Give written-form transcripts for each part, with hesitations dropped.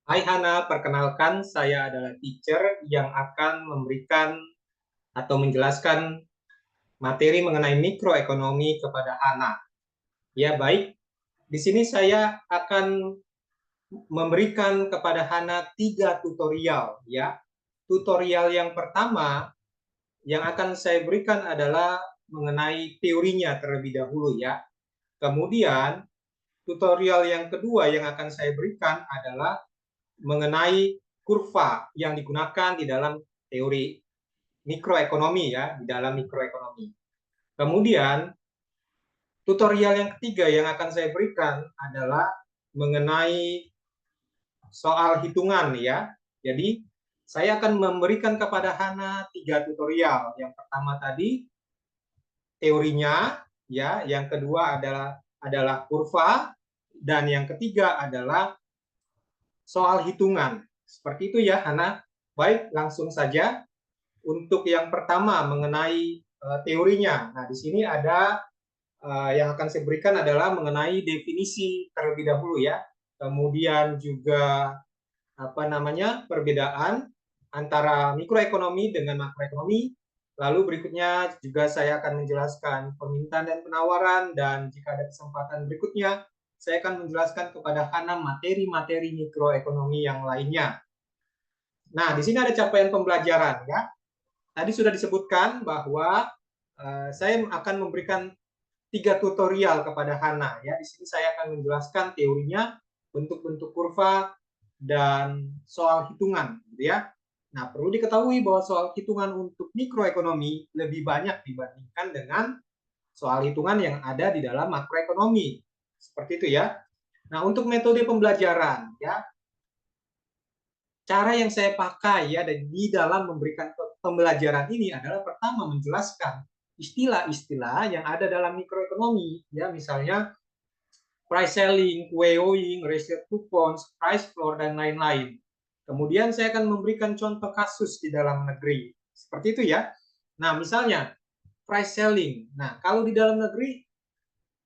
Hai Hana, perkenalkan saya adalah teacher yang akan memberikan atau menjelaskan materi mengenai mikroekonomi kepada Hana. Ya baik, di sini saya akan memberikan kepada Hana 3 tutorial. Ya, tutorial yang pertama yang akan saya berikan adalah mengenai teorinya terlebih dahulu ya. Kemudian tutorial yang kedua yang akan saya berikan adalah mengenai kurva yang digunakan di dalam teori mikroekonomi ya, di dalam mikroekonomi. Kemudian tutorial yang ketiga yang akan saya berikan adalah mengenai soal hitungan ya. Jadi saya akan memberikan kepada Hana 3 tutorial. Yang pertama tadi teorinya ya, yang kedua adalah kurva dan yang ketiga adalah soal hitungan. Seperti itu ya Hana. Baik, langsung saja. Untuk yang pertama mengenai teorinya. Nah, di sini ada yang akan saya berikan adalah mengenai definisi terlebih dahulu ya. Kemudian juga apa namanya perbedaan antara mikroekonomi dengan makroekonomi. Lalu berikutnya juga saya akan menjelaskan permintaan dan penawaran dan jika ada kesempatan berikutnya saya akan menjelaskan kepada Hana materi-materi mikroekonomi yang lainnya. Nah, di sini ada capaian pembelajaran ya. Tadi sudah disebutkan bahwa saya akan memberikan 3 tutorial kepada Hana ya. Di sini saya akan menjelaskan teorinya, bentuk-bentuk kurva dan soal hitungan gitu ya. Nah, perlu diketahui bahwa soal hitungan untuk mikroekonomi lebih banyak dibandingkan dengan soal hitungan yang ada di dalam makroekonomi. Seperti itu ya. Nah, untuk metode pembelajaran ya, cara yang saya pakai ya di dalam memberikan pembelajaran ini adalah pertama menjelaskan istilah-istilah yang ada dalam mikroekonomi ya, misalnya price selling, QEOing, ratio coupons, price floor dan lain-lain. Kemudian saya akan memberikan contoh kasus di dalam negeri. Seperti itu ya. Nah, misalnya price selling. Nah, kalau di dalam negeri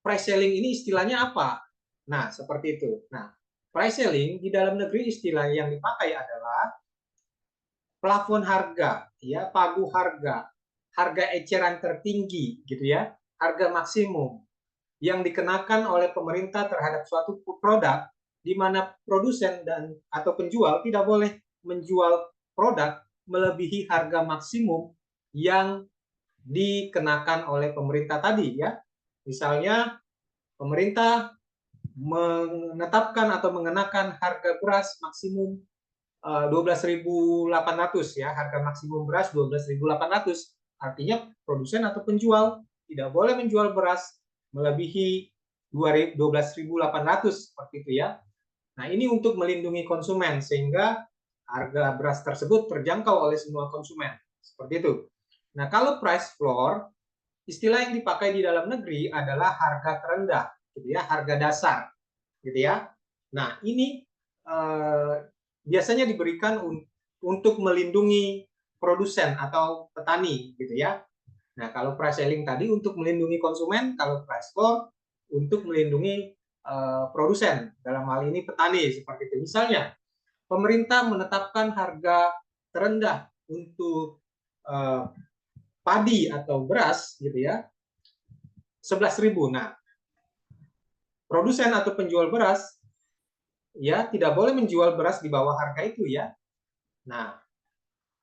price selling ini istilahnya apa? Nah, seperti itu. Nah, price selling di dalam negeri istilah yang dipakai adalah plafon harga, ya, pagu harga, harga eceran tertinggi, gitu ya, harga maksimum yang dikenakan oleh pemerintah terhadap suatu produk, di mana produsen dan atau penjual tidak boleh menjual produk melebihi harga maksimum yang dikenakan oleh pemerintah tadi, ya. Misalnya pemerintah menetapkan atau mengenakan harga beras maksimum 12.800 ya, harga maksimum beras 12.800. Artinya produsen atau penjual tidak boleh menjual beras melebihi 12.800 seperti itu ya. Nah, ini untuk melindungi konsumen sehingga harga beras tersebut terjangkau oleh semua konsumen. Seperti itu. Nah, kalau price floor, istilah yang dipakai di dalam negeri adalah harga terendah, gitu ya, harga dasar, gitu ya. Nah, ini biasanya diberikan untuk melindungi produsen atau petani, gitu ya. Nah, kalau price selling tadi untuk melindungi konsumen, kalau price floor untuk melindungi produsen, dalam hal ini petani, seperti itu. Misalnya, pemerintah menetapkan harga terendah untuk padi atau beras, gitu ya, 11.000. Nah, produsen atau penjual beras ya tidak boleh menjual beras di bawah harga itu ya. Nah,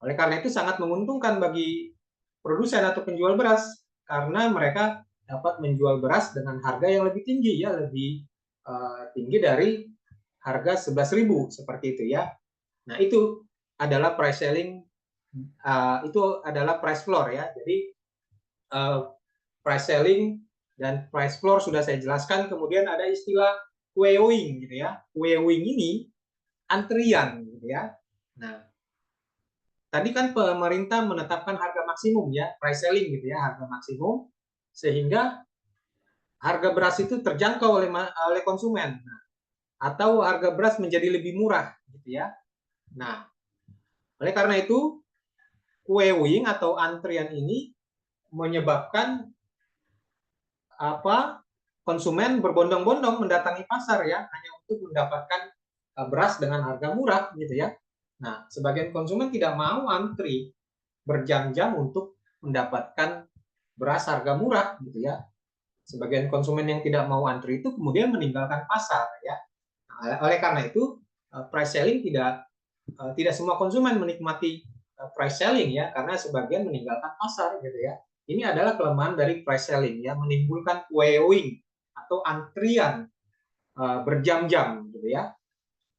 oleh karena itu sangat menguntungkan bagi produsen atau penjual beras karena mereka dapat menjual beras dengan harga yang lebih tinggi ya, lebih tinggi dari harga 11.000 seperti itu ya. Nah, itu adalah price selling, itu adalah price floor ya. Jadi price selling dan price floor sudah saya jelaskan. Kemudian ada istilah queuing gitu ya. Queuing ini antrian gitu ya. Nah, tadi kan pemerintah menetapkan harga maksimum ya, price selling gitu ya, harga maksimum sehingga harga beras itu terjangkau oleh konsumen. Nah, atau harga beras menjadi lebih murah gitu ya. Nah, oleh karena itu queuing atau antrian ini menyebabkan apa konsumen berbondong-bondong mendatangi pasar ya hanya untuk mendapatkan beras dengan harga murah gitu ya. Nah, sebagian konsumen tidak mau antri berjam-jam untuk mendapatkan beras harga murah gitu ya. Sebagian konsumen yang tidak mau antri itu kemudian meninggalkan pasar ya. Nah, oleh karena itu price selling tidak semua konsumen menikmati price selling ya, karena sebagian meninggalkan pasar gitu ya. Ini adalah kelemahan dari price selling ya, menimbulkan queuing atau antrian berjam-jam gitu ya,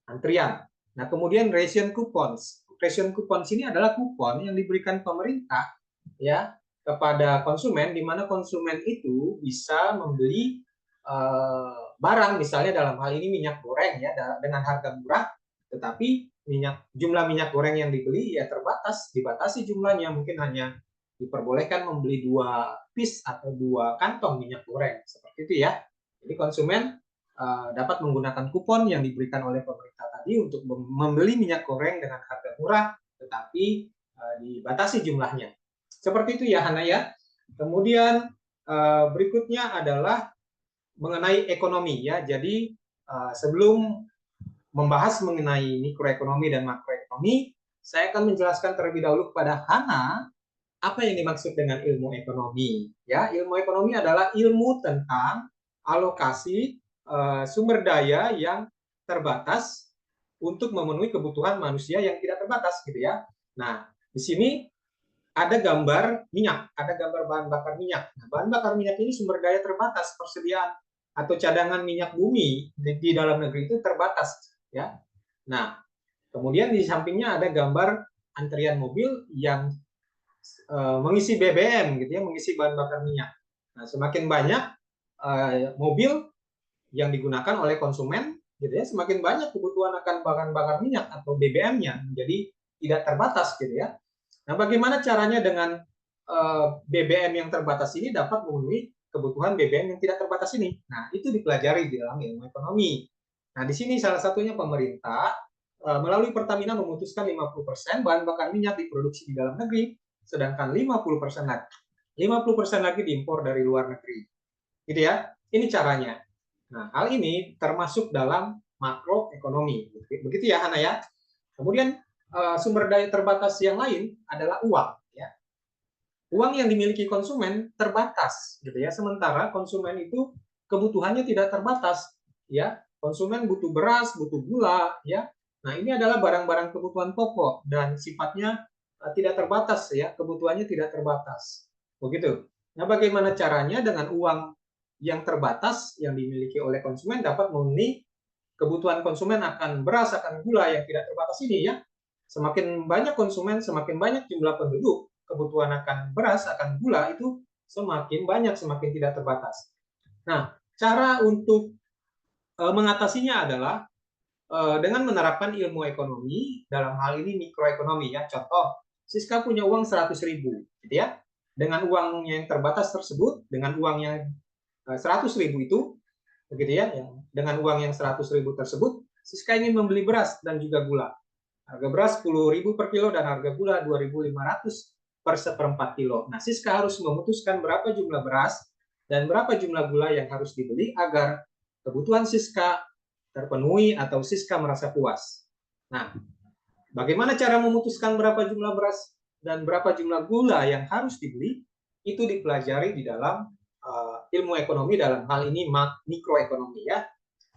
antrian. Nah, kemudian ration coupons. Ration coupons ini adalah kupon yang diberikan pemerintah ya kepada konsumen, di mana konsumen itu bisa membeli barang, misalnya dalam hal ini minyak goreng ya dengan harga murah, tetapi jumlah minyak goreng yang dibeli ya terbatas, dibatasi jumlahnya, mungkin hanya diperbolehkan membeli 2 piece atau 2 kantong minyak goreng seperti itu ya. Jadi konsumen dapat menggunakan kupon yang diberikan oleh pemerintah tadi untuk membeli minyak goreng dengan harga murah, tetapi dibatasi jumlahnya. Seperti itu ya Hana ya. Kemudian berikutnya adalah mengenai ekonomi ya. Jadi sebelum membahas mengenai mikroekonomi dan makroekonomi, saya akan menjelaskan terlebih dahulu kepada Hana apa yang dimaksud dengan ilmu ekonomi. Ya, ilmu ekonomi adalah ilmu tentang alokasi sumber daya yang terbatas untuk memenuhi kebutuhan manusia yang tidak terbatas gitu ya. Nah, di sini ada gambar minyak, ada gambar bahan bakar minyak. Nah, bahan bakar minyak ini sumber daya terbatas, persediaan atau cadangan minyak bumi di dalam negeri itu terbatas ya. Nah, kemudian di sampingnya ada gambar antrian mobil yang mengisi BBM gitu ya, mengisi bahan bakar minyak. Nah, semakin banyak mobil yang digunakan oleh konsumen gitu ya, semakin banyak kebutuhan akan bahan bakar minyak atau BBM-nya menjadi tidak terbatas gitu ya. Nah, bagaimana caranya dengan BBM yang terbatas ini dapat memenuhi kebutuhan BBM yang tidak terbatas ini? Nah, itu dipelajari di dalam ilmu ekonomi. Nah, di sini salah satunya pemerintah melalui Pertamina memutuskan 50% bahan bakar minyak diproduksi di dalam negeri, sedangkan 50% lagi diimpor dari luar negeri. Gitu ya. Ini caranya. Nah, hal ini termasuk dalam makroekonomi. Begitu ya, Hana ya. Kemudian sumber daya terbatas yang lain adalah uang ya. Uang yang dimiliki konsumen terbatas gitu ya. Sementara konsumen itu kebutuhannya tidak terbatas ya. Konsumen butuh beras, butuh gula ya. Nah, ini adalah barang-barang kebutuhan pokok dan sifatnya tidak terbatas ya, kebutuhannya tidak terbatas. Begitu. Nah, bagaimana caranya dengan uang yang terbatas yang dimiliki oleh konsumen dapat memenuhi kebutuhan konsumen akan beras, akan gula yang tidak terbatas ini ya. Semakin banyak konsumen, semakin banyak jumlah penduduk, kebutuhan akan beras, akan gula itu semakin banyak, semakin tidak terbatas. Nah, cara untuk mengatasinya adalah dengan menerapkan ilmu ekonomi, dalam hal ini mikroekonomi ya. Contoh, Siska punya uang 100.000 gitu ya. Dengan uang yang terbatas tersebut, dengan uang yang 100.000 itu, begitu ya, dengan uang yang 100.000 tersebut, Siska ingin membeli beras dan juga gula. Harga beras 10.000 per kilo dan harga gula 2.500 per seperempat kilo. Nah, Siska harus memutuskan berapa jumlah beras dan berapa jumlah gula yang harus dibeli agar kebutuhan Siska terpenuhi atau Siska merasa puas. Nah, bagaimana cara memutuskan berapa jumlah beras dan berapa jumlah gula yang harus dibeli? Itu dipelajari di dalam ilmu ekonomi, dalam hal ini mikroekonomi ya.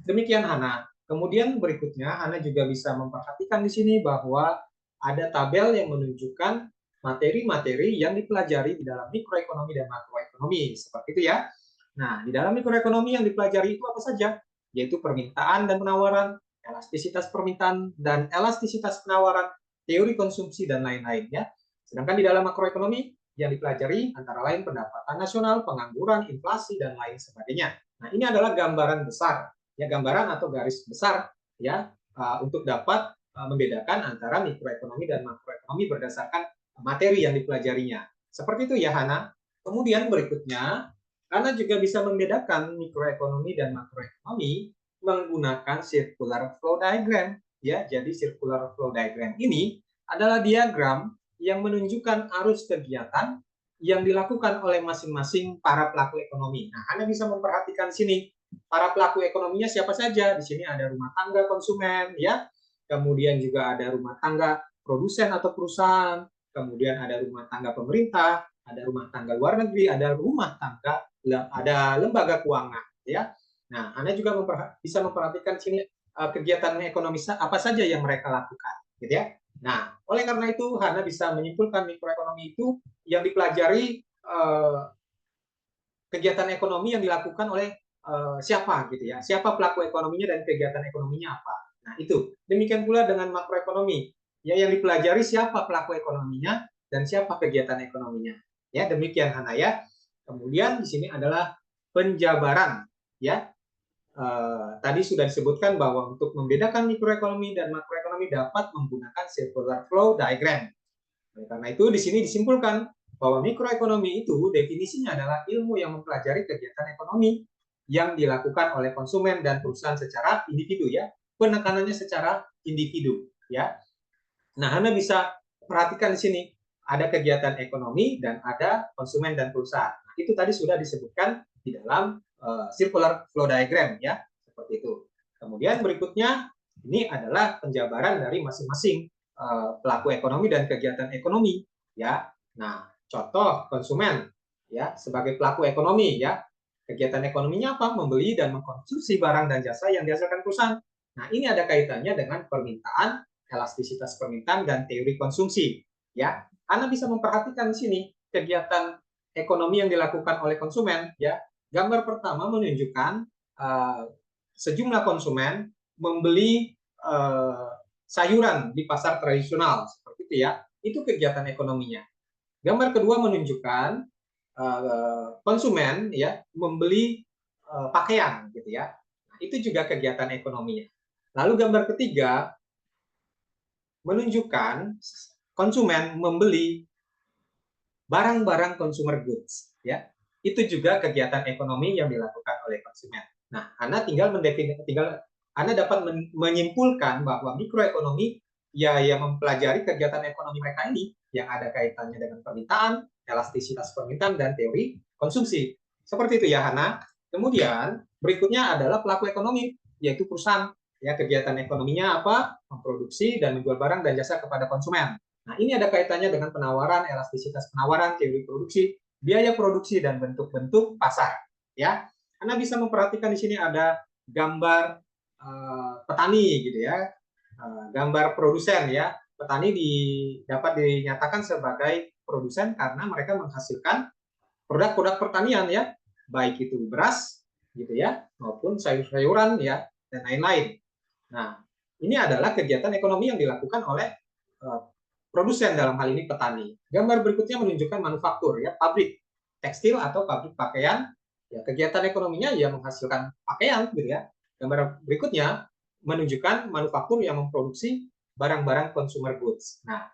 Demikian Hana. Kemudian berikutnya Hana juga bisa memperhatikan di sini bahwa ada tabel yang menunjukkan materi-materi yang dipelajari di dalam mikroekonomi dan makroekonomi. Seperti itu ya. Nah, di dalam mikroekonomi yang dipelajari itu apa saja? Yaitu permintaan dan penawaran, elastisitas permintaan dan elastisitas penawaran, teori konsumsi, dan lain-lain ya. Sedangkan di dalam makroekonomi yang dipelajari antara lain pendapatan nasional, pengangguran, inflasi, dan lain sebagainya. Nah, ini adalah gambaran besar ya, gambaran atau garis besar ya untuk dapat membedakan antara mikroekonomi dan makroekonomi berdasarkan materi yang dipelajarinya. Seperti itu ya Hana. Kemudian berikutnya, Hana juga bisa membedakan mikroekonomi dan makroekonomi menggunakan circular flow diagram ya. Jadi circular flow diagram ini adalah diagram yang menunjukkan arus kegiatan yang dilakukan oleh masing-masing para pelaku ekonomi. Nah, Anda bisa memperhatikan sini para pelaku ekonominya siapa saja? Di sini ada rumah tangga konsumen, ya. Kemudian juga ada rumah tangga produsen atau perusahaan, kemudian ada rumah tangga pemerintah, ada rumah tangga luar negeri, ada rumah tangga, ada lembaga keuangan, ya. Nah, Anda juga bisa memperhatikan sini kegiatan ekonomi apa saja yang mereka lakukan, gitu ya. Nah, oleh karena itu, Anda bisa menyimpulkan mikroekonomi itu yang dipelajari kegiatan ekonomi yang dilakukan oleh siapa gitu ya, siapa pelaku ekonominya dan kegiatan ekonominya apa. Nah itu, demikian pula dengan makroekonomi, ya yang dipelajari siapa pelaku ekonominya dan siapa kegiatan ekonominya. Ya demikian Hana ya. Kemudian di sini adalah penjabaran ya. Tadi sudah disebutkan bahwa untuk membedakan mikroekonomi dan makroekonomi dapat menggunakan circular flow diagram. Karena itu di sini disimpulkan bahwa mikroekonomi itu definisinya adalah ilmu yang mempelajari kegiatan ekonomi yang dilakukan oleh konsumen dan perusahaan secara individu ya. Penekanannya secara individu ya. Nah, Anda bisa perhatikan di sini ada kegiatan ekonomi dan ada konsumen dan perusahaan. Nah, itu tadi sudah disebutkan di dalam circular flow diagram ya, seperti itu. Kemudian berikutnya ini adalah penjabaran dari masing-masing pelaku ekonomi dan kegiatan ekonomi ya. Nah, contoh konsumen ya sebagai pelaku ekonomi ya. Kegiatan ekonominya apa? Membeli dan mengkonsumsi barang dan jasa yang dihasilkan perusahaan. Nah, ini ada kaitannya dengan permintaan, elastisitas permintaan dan teori konsumsi ya. Anda bisa memperhatikan di sini kegiatan ekonomi yang dilakukan oleh konsumen ya. Gambar pertama menunjukkan sejumlah konsumen membeli sayuran di pasar tradisional seperti itu ya. Itu kegiatan ekonominya. Gambar kedua menunjukkan konsumen ya membeli pakaian gitu ya. Nah, itu juga kegiatan ekonominya. Lalu gambar ketiga menunjukkan konsumen membeli barang-barang consumer goods ya. Itu juga kegiatan ekonomi yang dilakukan oleh konsumen. Nah, Anda Anda dapat menyimpulkan bahwa mikroekonomi ya yang mempelajari kegiatan ekonomi mereka ini yang ada kaitannya dengan permintaan, elastisitas permintaan dan teori konsumsi. Seperti itu ya Hana. Kemudian berikutnya adalah pelaku ekonomi yaitu perusahaan. Ya, kegiatan ekonominya apa? Memproduksi dan menjual barang dan jasa kepada konsumen. Nah, ini ada kaitannya dengan penawaran, elastisitas penawaran, teori produksi, biaya produksi dan bentuk-bentuk pasar. Ya, Anda bisa memperhatikan di sini ada gambar petani gitu ya, gambar produsen ya. Petani dapat dinyatakan sebagai produsen karena mereka menghasilkan produk-produk pertanian ya, baik itu beras gitu ya, maupun sayur-sayuran ya dan lain-lain. Nah, ini adalah kegiatan ekonomi yang dilakukan oleh produsen dalam hal ini petani. Gambar berikutnya menunjukkan manufaktur ya, pabrik tekstil atau pabrik pakaian. Ya, kegiatan ekonominya ya menghasilkan pakaian gitu ya. Gambar berikutnya menunjukkan manufaktur yang memproduksi barang-barang consumer goods. Nah,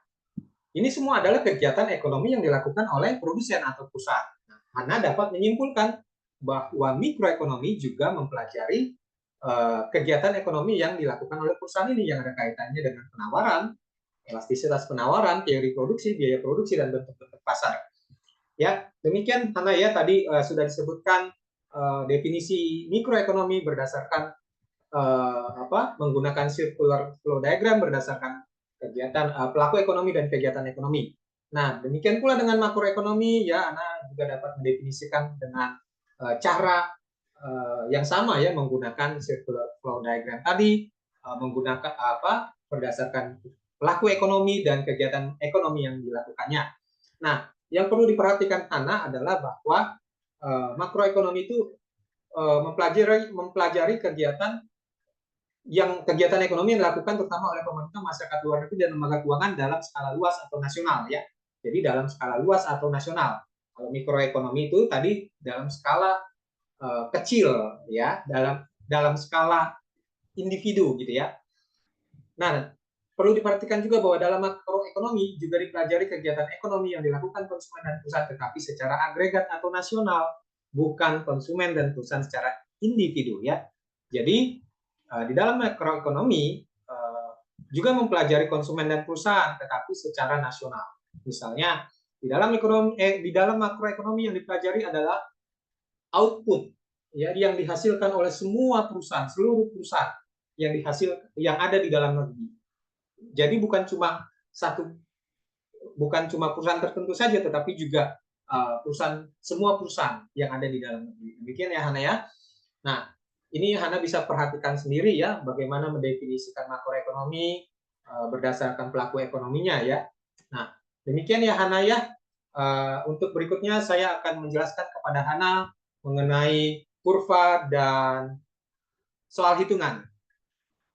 ini semua adalah kegiatan ekonomi yang dilakukan oleh produsen atau perusahaan. Nah, Anda dapat menyimpulkan bahwa mikroekonomi juga mempelajari kegiatan ekonomi yang dilakukan oleh perusahaan ini yang ada kaitannya dengan penawaran, elastisitas penawaran, teori produksi, biaya produksi, dan bentuk-bentuk pasar. Ya, demikian Hana ya tadi sudah disebutkan definisi mikroekonomi berdasarkan menggunakan circular flow diagram berdasarkan kegiatan pelaku ekonomi dan kegiatan ekonomi. Nah, demikian pula dengan makroekonomi ya, Anda juga dapat mendefinisikan dengan cara yang sama ya menggunakan circular flow diagram tadi menggunakan berdasarkan pelaku ekonomi dan kegiatan ekonomi yang dilakukannya. Nah, yang perlu diperhatikan Hana adalah bahwa makroekonomi itu mempelajari kegiatan ekonomi yang dilakukan terutama oleh pemerintah, masyarakat luar negeri dan lembaga keuangan dalam skala luas atau nasional ya. Jadi dalam skala luas atau nasional. Kalau mikroekonomi itu tadi dalam skala kecil ya, dalam skala individu gitu ya. Nah, perlu diperhatikan juga bahwa dalam makroekonomi juga dipelajari kegiatan ekonomi yang dilakukan konsumen dan perusahaan tetapi secara agregat atau nasional, bukan konsumen dan perusahaan secara individu ya. Jadi di dalam makroekonomi juga mempelajari konsumen dan perusahaan tetapi secara nasional. Misalnya di dalam makroekonomi yang dipelajari adalah output ya, yang dihasilkan oleh semua perusahaan, seluruh perusahaan yang ada di dalam negeri. Jadi bukan cuma perusahaan tertentu saja, tetapi juga semua perusahaan yang ada di dalam negeri. Demikian ya Hana ya. Nah, ini Hana bisa perhatikan sendiri ya bagaimana mendefinisikan makroekonomi berdasarkan pelaku ekonominya ya. Nah, demikian ya Hana ya. Untuk berikutnya saya akan menjelaskan kepada Hana mengenai kurva dan soal hitungan.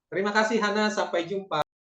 Terima kasih Hana, sampai jumpa.